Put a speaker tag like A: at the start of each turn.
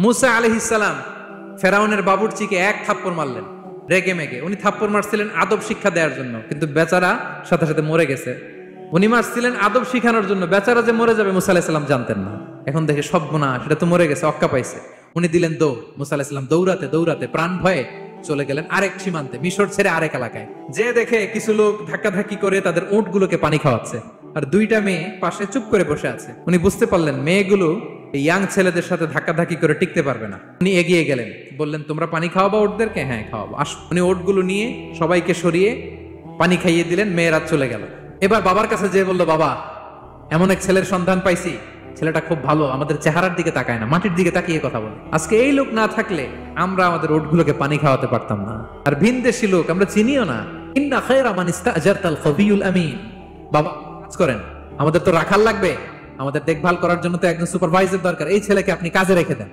A: মুসা আলাইহিস সালাম ফেরাউনের বাবুর্চিকে এক থাপ্পড় মারলেন রেগে মেগে। উনি থাপ্পড় মারছিলেন আদব শিক্ষা দেওয়ার জন্য, কিন্তু বেচারা সাথে সাথে মরে গেছে। উনি মারছিলেন আদব শিখানোর জন্য, বেচারা যে মরে যাবে মুসা আলাইহিস সালাম জানতেন না। এখন দেখে সব গুনাহ, সেটা তো মরে গেছে, অক্কা পাইছে। উনি দিলেন দৌড়। মুসা আলাইহিস সালাম দৌড়াতে দৌড়াতে প্রাণ ভয়ে চলে গেলেন আরেক সীমান্তে, মিশর ছেড়ে আরেক এলাকায়। যে দেখে কিছু লোক ধাক্কাধাক্কি করে তাদের উটগুলোকে পানি খাওয়াচ্ছে, আর দুইটা মেয়ে পাশে চুপ করে বসে আছে। উনি বুঝতে পারলেন মেয়েগুলো এই ইয়াং ছেলেদের সাথে ধাক্কাধাক্কি করে টিকতে পারবে না। উনি এগিয়ে গেলেন, বললেন তোমরা পানি খাওয়াবা ওটদেরকে? হ্যাঁ খাওয়াবো, আসো। উনি ওটগুলো নিয়ে সবাইকে সরিয়ে পানি খাইয়ে দিলেন, মেয়েরা চলে গেল। এবার বাবার কাছে যেয়ে বললো, বাবা এমন এক ছেলের সন্ধান পাইছি, ছেলেটা খুব ভালো, আমাদের চেহারার দিকে তাকায় না, মাটির দিকে তাকিয়ে কথা বলে। আজকে এই লোক না থাকলে আমরা আমাদের ওটগুলোকে পানি খাওয়াতে পারতাম না। আর ভিনদেশী লোক আমরা চিনিও না। ইন্না খায়রা মান ইস্তাজারতাল কবিয়ুল আমিন। বাবা কাজ করেন, আমাদের তো রাখাল লাগবে, আমাদের দেখভাল করার জন্য তো একজন সুপারভাইজার দরকার, এই ছেলেকে আপনি কাজে রেখে দেন।